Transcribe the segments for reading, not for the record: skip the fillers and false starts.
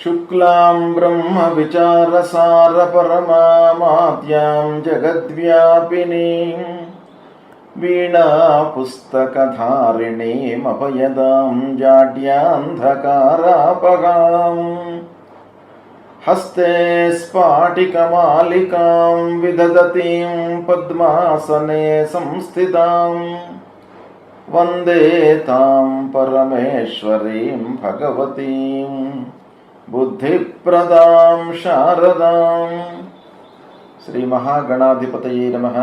शुक्लां ब्रह्मविचारसारपरमामाद्यां जगद्व्यापिनीं वीणापुस्तकधारिणीमभयदां जाड्यान्धकारापगाम् हस्ते स्फाटिकमालिकां विदधतीं पद्मासने संस्थितां वन्दे तां परमेश्वरीं भगवतीं बुद्धिप्रदां शारदां। श्री महागणाधिपतये नमः।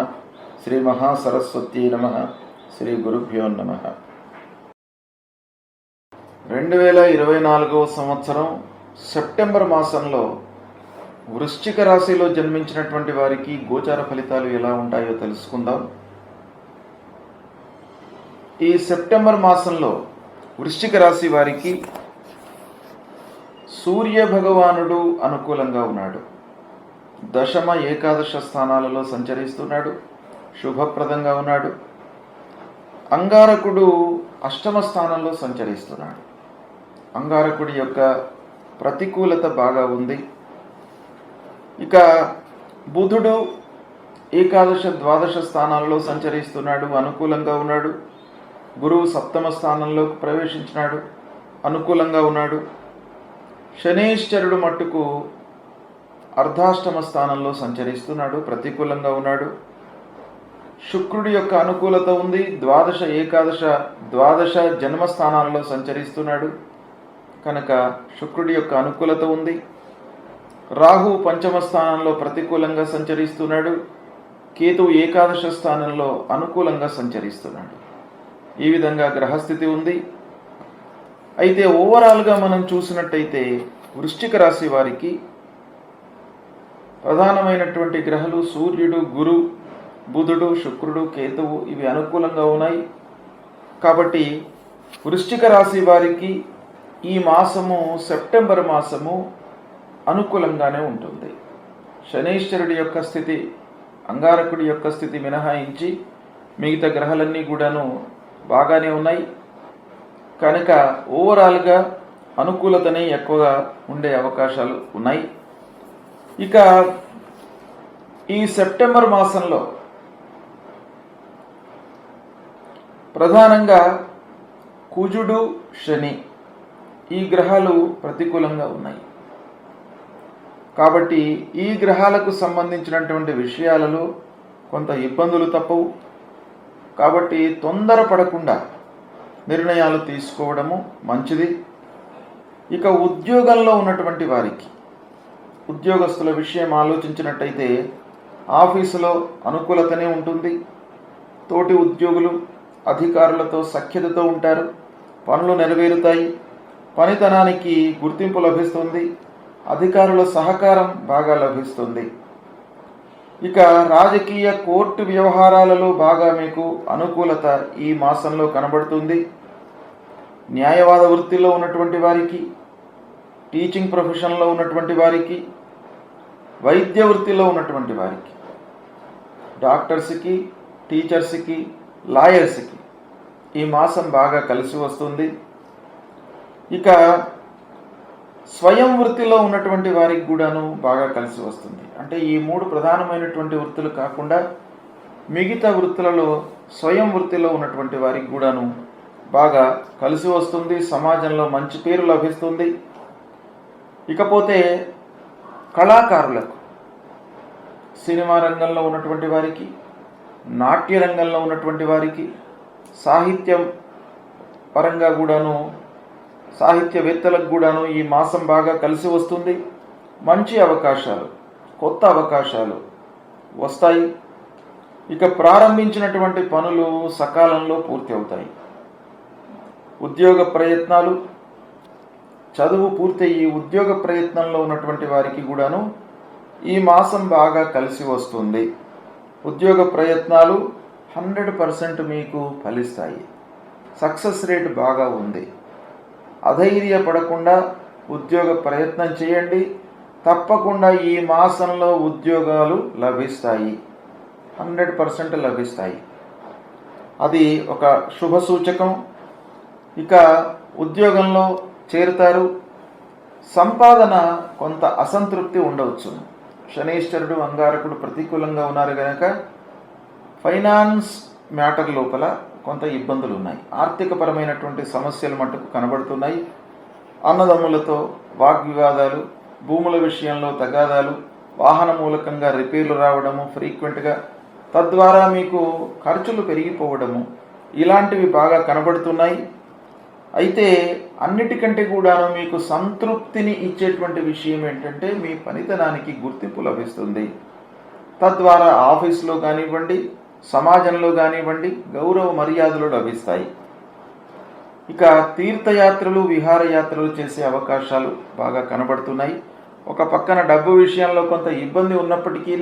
श्री महासरस्वत्यै नमः। श्री गुरुभ्यो नमः। 2024 సంవత్సరం సెప్టెంబర్ మాసంలో వృశ్చిక రాశిలో జన్మించినటువంటి వారికి గోచార ఫలితాలు ఎలా ఉంటాయో తెలుసుకుందాం. ఈ సెప్టెంబర్ మాసంలో వృశ్చిక రాశి వారికి సూర్య భగవానుడు అనుకూలంగా ఉన్నాడు. దశమ ఏకాదశ స్థానాలలో సంచరిస్తున్నాడు. శుభప్రదంగా ఉన్నాడు. అంగారకుడు అష్టమ స్థానంలో సంచరిస్తున్నాడు. అంగారకుడి యొక్క ప్రతికూలత బాగా ఉంది. ఇక బుధుడు ఏకాదశ ద్వాదశ స్థానాల్లో సంచరిస్తున్నాడు, అనుకూలంగా ఉన్నాడు. గురువు సప్తమ స్థానంలోకి ప్రవేశించినాడు, అనుకూలంగా ఉన్నాడు. శనీశ్వరుడు మట్టుకు అర్ధాష్టమ స్థానంలో సంచరిస్తున్నాడు, ప్రతికూలంగా ఉన్నాడు. శుక్రుడి యొక్క అనుకూలత ఉంది. ద్వాదశ ఏకాదశ ద్వాదశ జన్మస్థానాల్లో సంచరిస్తున్నాడు కనుక శుక్రుడి యొక్క అనుకూలత ఉంది. రాహు పంచమ స్థానంలో ప్రతికూలంగా సంచరిస్తున్నాడు. కేతువు ఏకాదశ స్థానంలో అనుకూలంగా సంచరిస్తున్నాడు. ఈ విధంగా గ్రహస్థితి ఉంది. అయితే ఓవరాల్గా మనం చూసినట్టయితే వృశ్చిక రాశి వారికి ప్రధానమైనటువంటి గ్రహాలు సూర్యుడు, గురు, బుధుడు, శుక్రుడు, కేతువు ఇవి అనుకూలంగా ఉన్నాయి. కాబట్టి వృశ్చిక రాశి వారికి ఈ మాసము సెప్టెంబర్ మాసము అనుకూలంగానే ఉంటుంది. శనీశ్వరుడి యొక్క స్థితి, అంగారకుడి యొక్క స్థితి మినహాయించి మిగతా గ్రహాలన్నీ కూడాను బాగానే ఉన్నాయి కనుక ఓవరాల్గా అనుకూలతనే ఎక్కువగా ఉండే అవకాశాలు ఉన్నాయి. ఇక ఈ సెప్టెంబర్ మాసంలో ప్రధానంగా కుజుడు, శని ఈ గ్రహాలు ప్రతికూలంగా ఉన్నాయి. కాబట్టి ఈ గ్రహాలకు సంబంధించినటువంటి విషయాలలో కొంత ఇబ్బందులు తప్పవు. కాబట్టి తొందరపడకుండా నిర్ణయాలు తీసుకోవడము మంచిది. ఇక ఉద్యోగంలో ఉన్నటువంటి వారికి, ఉద్యోగస్తుల విషయం ఆలోచించినట్టయితే ఆఫీసులో అనుకూలతనే ఉంటుంది. తోటి ఉద్యోగులు, అధికారులతో సఖ్యతతో ఉంటారు. పనులు నెరవేరుతాయి. పనితనానికి గుర్తింపు లభిస్తుంది. అధికారుల సహకారం బాగా లభిస్తుంది. ఇక రాజకీయ, కోర్టు వ్యవహారాలలో బాగా మీకు అనుకూలత ఈ మాసంలో కనబడుతుంది. న్యాయవాద వృత్తిలో ఉన్నటువంటి వారికి, టీచింగ్ ప్రొఫెషన్లో ఉన్నటువంటి వారికి, వైద్య వృత్తిలో ఉన్నటువంటి వారికి, డాక్టర్స్కి, టీచర్స్కి, లాయర్స్కి ఈ మాసం బాగా కలిసి వస్తుంది. ఇక స్వయం వృత్తిలో ఉన్నటువంటి వారికి కూడాను బాగా కలిసి వస్తుంది. అంటే ఈ మూడు ప్రధానమైనటువంటి వృత్తులు కాకుండా మిగతా వృత్తులలో స్వయం వృత్తిలో ఉన్నటువంటి వారికి కూడాను బాగా కలిసి వస్తుంది. సమాజంలో మంచి పేరు లభిస్తుంది. ఇకపోతే కళాకారులకు, సినిమా రంగంలో ఉన్నటువంటి వారికి, నాట్య రంగంలో ఉన్నటువంటి వారికి, సాహిత్యం పరంగా కూడాను సాహిత్యవేత్తలకు కూడాను ఈ మాసం బాగా కలిసి వస్తుంది. మంచి అవకాశాలు, కొత్త అవకాశాలు వస్తాయి. ఇక ప్రారంభించినటువంటి పనులు సకాలంలో పూర్తి అవుతాయి. ఉద్యోగ ప్రయత్నాలు, చదువు పూర్తయి ఉద్యోగ ప్రయత్నంలో ఉన్నటువంటి వారికి కూడాను ఈ మాసం బాగా కలిసి వస్తుంది. ఉద్యోగ ప్రయత్నాలు 100% మీకు ఫలిస్తాయి. సక్సెస్ రేట్ బాగా ఉంది. అధైర్యపడకుండా ఉద్యోగ ప్రయత్నం చేయండి. తప్పకుండా ఈ మాసంలో ఉద్యోగాలు లభిస్తాయి. 100% లభిస్తాయి. అది ఒక శుభ సూచకం. ఇక ఉద్యోగంలో చేరుతారు. సంపాదన కొంత అసంతృప్తి ఉండవచ్చు. శనీశ్వరుడు అంగారకుడు ప్రతికూలంగా ఉన్నారు కనుక ఫైనాన్స్ మ్యాటర్ లోపల కొంత ఇబ్బందులు ఉన్నాయి. ఆర్థికపరమైనటువంటి సమస్యలు మట్టుకు కనబడుతున్నాయి. అన్నదమ్ములతో వాగ్వివాదాలు, భూముల విషయంలో తగాదాలు, వాహన మూలకంగా రిపేర్లు రావడము ఫ్రీక్వెంట్గా, తద్వారా మీకు ఖర్చులు పెరిగిపోవడము ఇలాంటివి బాగా కనబడుతున్నాయి. అయితే అన్నిటికంటే కూడాను మీకు సంతృప్తిని ఇచ్చేటువంటి విషయం ఏంటంటే మీ పనితనానికి గుర్తింపు లభిస్తుంది. తద్వారా ఆఫీసులో కానివ్వండి, సమాజంలో కానివ్వండి గౌరవ మర్యాదలు లభిస్తాయి. ఇక తీర్థయాత్రలు, విహారయాత్రలు చేసే అవకాశాలు బాగా కనబడుతున్నాయి. ఒక పక్కన డబ్బు విషయంలో కొంత ఇబ్బంది ఉన్నప్పటికీ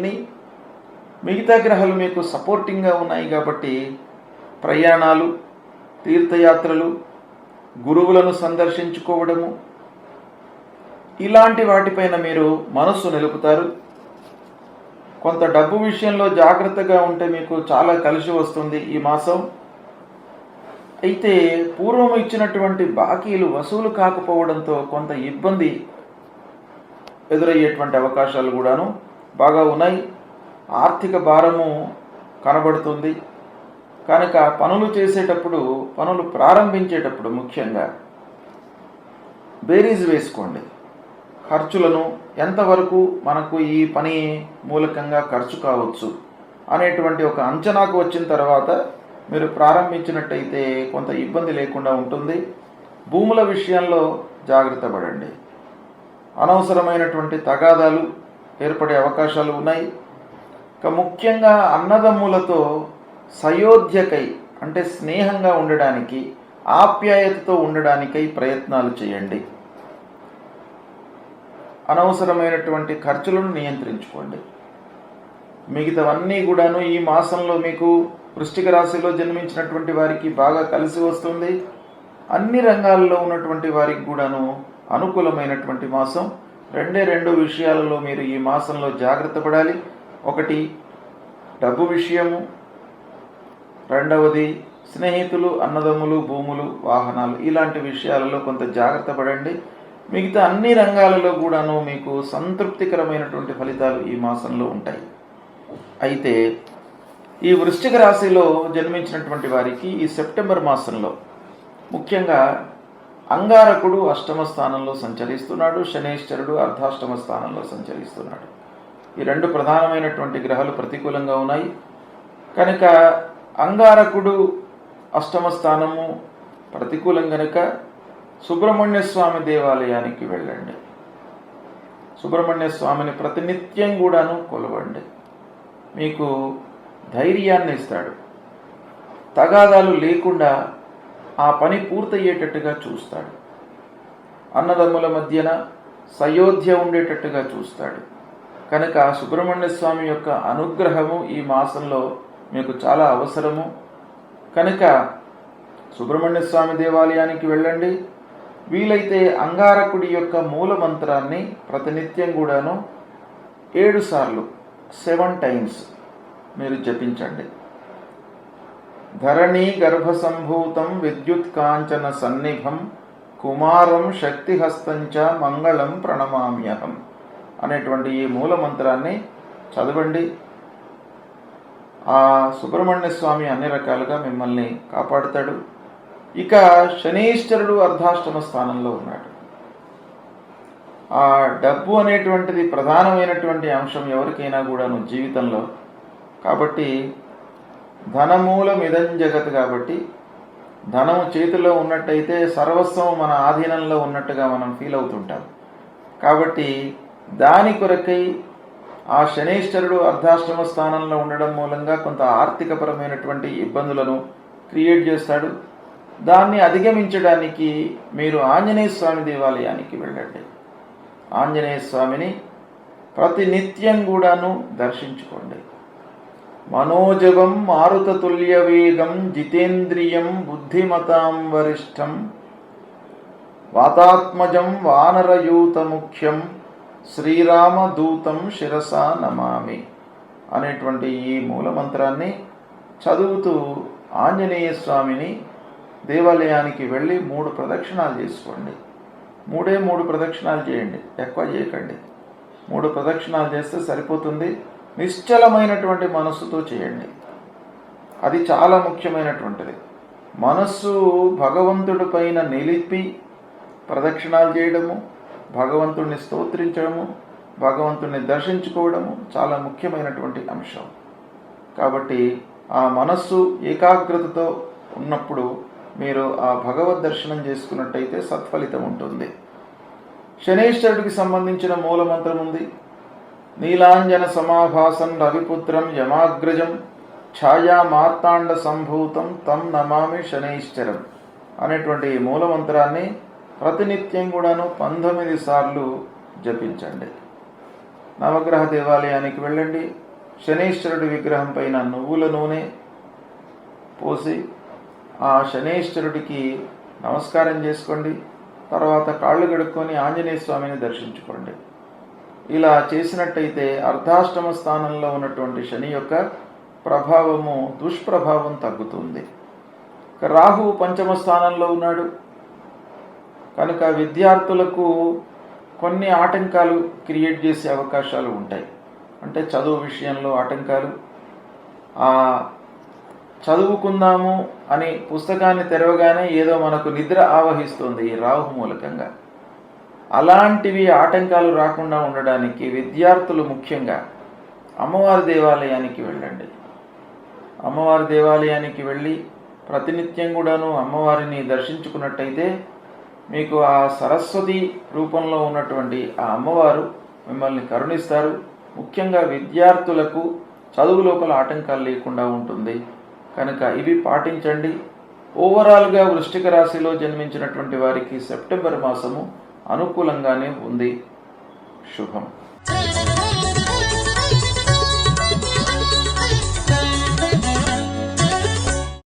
మిగతా గ్రహాలు మీకు సపోర్టింగ్గా ఉన్నాయి కాబట్టి ప్రయాణాలు, తీర్థయాత్రలు, గురువులను సందర్శించుకోవడము ఇలాంటి వాటిపైన మీరు మనస్సు నిలుపుతారు. కొంత డబ్బు విషయంలో జాగ్రత్తగా ఉంటే మీకు చాలా కలిసి వస్తుంది ఈ మాసం. అయితే పూర్వం ఇచ్చినటువంటి బాకీలు వసూలు కాకపోవడంతో కొంత ఇబ్బంది ఎదురయ్యేటువంటి అవకాశాలు కూడాను బాగా ఉన్నాయి. ఆర్థిక భారము కనబడుతుంది కనుక పనులు చేసేటప్పుడు, పనులు ప్రారంభించేటప్పుడు ముఖ్యంగా బేరీజ్ వేసుకోండి. ఖర్చులను ఎంతవరకు మనకు ఈ పని మూలకంగా ఖర్చు కావచ్చు అనేటువంటి ఒక అంచనాకు వచ్చిన తర్వాత మీరు ప్రారంభించినట్టయితే కొంత ఇబ్బంది లేకుండా ఉంటుంది. భూముల విషయంలో జాగ్రత్త పడండి. అనవసరమైనటువంటి తగాదాలు ఏర్పడే అవకాశాలు ఉన్నాయి. ఇక ముఖ్యంగా అన్నదమ్ములతో సయోధ్యకై అంటే స్నేహంగా ఉండడానికి, ఆప్యాయతతో ఉండడానికై ప్రయత్నాలు చేయండి. అనవసరమైనటువంటి ఖర్చులను నియంత్రించుకోండి. మిగతావన్నీ కూడాను ఈ మాసంలో మీకు వృశ్చిక రాశిలో జన్మించినటువంటి వారికి బాగా కలిసి వస్తుంది. అన్ని రంగాల్లో ఉన్నటువంటి వారికి కూడాను అనుకూలమైనటువంటి మాసం. రెండు విషయాలలో మీరు ఈ మాసంలో జాగ్రత్త పడాలి. ఒకటి డబ్బు విషయము, రెండవది స్నేహితులు, అన్నదమ్ములు, భూములు, వాహనాలు ఇలాంటి విషయాలలో కొంత జాగ్రత్త పడండి. మిగతా అన్ని రంగాలలో కూడాను మీకు సంతృప్తికరమైనటువంటి ఫలితాలు ఈ మాసంలో ఉంటాయి. అయితే ఈ వృశ్చిక రాశిలో జన్మించినటువంటి వారికి ఈ సెప్టెంబర్ మాసంలో ముఖ్యంగా అంగారకుడు అష్టమ స్థానంలో సంచరిస్తున్నాడు, శనీశ్వరుడు అర్ధాష్టమ స్థానంలో సంచరిస్తున్నాడు. ఈ రెండు ప్రధానమైనటువంటి గ్రహాలు ప్రతికూలంగా ఉన్నాయి కనుక అంగారకుడు అష్టమ స్థానము ప్రతికూలం కనుక సుబ్రహ్మణ్య స్వామి దేవాలయానికి వెళ్ళండి. సుబ్రహ్మణ్య స్వామిని ప్రతినిత్యం కూడాను కొలవండి. మీకు ధైర్యాన్ని ఇస్తాడు. తగాదాలు లేకుండా ఆ పని పూర్తయ్యేటట్టుగా చూస్తాడు. అన్నదమ్ముల మధ్యన సయోధ్య ఉండేటట్టుగా చూస్తాడు. కనుక సుబ్రహ్మణ్య స్వామి యొక్క అనుగ్రహము ఈ మాసంలో మీకు చాలా అవసరము. కనుక సుబ్రహ్మణ్య స్వామి దేవాలయానికి వెళ్ళండి. వీలైతే అంగారకుడి యొక్క మూల మంత్రాన్ని ప్రతినిత్యం కూడాను 7 సార్లు 7 టైమ్స్ మీరు జపించండి. ధరణీ గర్భసంభూతం విద్యుత్ కాంచన సన్నిభం కుమారం శక్తిహస్తంచ మంగళం ప్రణమామ్యహం అనేటువంటి ఈ మూల మంత్రాన్ని చదవండి. ఆ సుబ్రహ్మణ్య స్వామి అన్ని రకాలుగా మిమ్మల్ని కాపాడుతాడు. ఇక శనీశ్వరుడు అర్ధాష్టమ స్థానంలో ఉన్నాడు. ఆ డబ్బు అనేటువంటిది ప్రధానమైనటువంటి అంశం ఎవరికైనా కూడాను జీవితంలో. కాబట్టి ధనమూలమిదం జగత్ కాబట్టి ధనము చేతిలో ఉన్నట్టయితే సర్వస్వం మన ఆధీనంలో ఉన్నట్టుగా మనం ఫీల్ అవుతుంటాం. కాబట్టి దాని కొరకై ఆ శనీశ్వరుడు అర్ధాష్టమ స్థానంలో ఉండడం మూలంగా కొంత ఆర్థికపరమైనటువంటి ఇబ్బందులను క్రియేట్ చేస్తాడు. దాన్ని అధిగమించడానికి మీరు ఆంజనేయ స్వామి దేవాలయానికి వెళ్ళండి. ఆంజనేయ స్వామిని ప్రతినిత్యం కూడాను దర్శించుకోండి. మనోజవం మారుతతుల్య వేగం జితేంద్రియం బుద్ధిమతాం వరిష్టం వాతాత్మజం వానరయూత ముఖ్యం శ్రీరామదూతం శిరసా నమామి అనేటువంటి ఈ మూలమంత్రాన్ని చదువుతూ ఆంజనేయ స్వామిని దేవాలయానికి వెళ్ళి 3 ప్రదక్షిణాలు చేసుకోండి. మూడు ప్రదక్షిణాలు చేయండి, ఎక్కువ చేయకండి. 3 ప్రదక్షిణాలు చేస్తే సరిపోతుంది. నిశ్చలమైనటువంటి మనస్సుతో చేయండి. అది చాలా ముఖ్యమైనటువంటిది. మనస్సు భగవంతుడి పైన నిలిపి ప్రదక్షిణాలు చేయడము, భగవంతుడిని స్తోత్రించడము, భగవంతుడిని దర్శించుకోవడము చాలా ముఖ్యమైనటువంటి అంశం. కాబట్టి ఆ మనస్సు ఏకాగ్రతతో ఉన్నప్పుడు మీరు ఆ భగవద్ దర్శనం చేసుకున్నట్టయితే సత్ఫలితం ఉంటుంది. శనైశ్వరుడికి సంబంధించిన మూలమంత్రం ఉంది. నీలాంజన సమాభాసం రవిపుత్రం యమాగ్రజం ఛాయా మార్తాండ సంభూతం తం నమామి శనైశ్చరం అనేటువంటి మూలమంత్రాన్ని ప్రతినిత్యం కూడాను 19 సార్లు జపించండి. నవగ్రహ దేవాలయానికి వెళ్ళండి. శనైశ్వరుడి విగ్రహం పైన నువ్వుల నూనె పోసి ఆ శనైశ్వరుడికి నమస్కారం చేసుకోండి. తర్వాత కాళ్ళు కడుక్కొని ఆంజనేయ స్వామిని దర్శించుకోండి. ఇలా చేసినట్టయితే అర్ధాష్టమ స్థానంలో ఉన్నటువంటి శని యొక్క ప్రభావము, దుష్ప్రభావం తగ్గుతుంది. రాహువు పంచమ స్థానంలో ఉన్నాడు కనుక విద్యార్థులకు కొన్ని ఆటంకాలు క్రియేట్ చేసే అవకాశాలు ఉంటాయి. అంటే చదువు విషయంలో ఆటంకాలు, చదువుకుందాము అని పుస్తకాన్ని తెరవగానే ఏదో మనకు నిద్ర ఆవహిస్తుంది ఈ రాహు మూలకంగా. అలాంటివి ఆటంకాలు రాకుండా ఉండడానికి విద్యార్థులు ముఖ్యంగా అమ్మవారి దేవాలయానికి వెళ్ళండి. అమ్మవారి దేవాలయానికి వెళ్ళి ప్రతినిత్యం కూడాను అమ్మవారిని దర్శించుకున్నట్టయితే మీకు ఆ సరస్వతి రూపంలో ఉన్నటువంటి ఆ అమ్మవారు మిమ్మల్ని కరుణిస్తారు. ముఖ్యంగా విద్యార్థులకు చదువు లోపల ఆటంకాలు లేకుండా ఉంటుంది కనుక ఇవి పాటించండి. ఓవరాల్గా వృశ్చిక రాశిలో జన్మించినటువంటి వారికి సెప్టెంబర్ మాసము అనుకూలంగానే ఉంది. శుభం.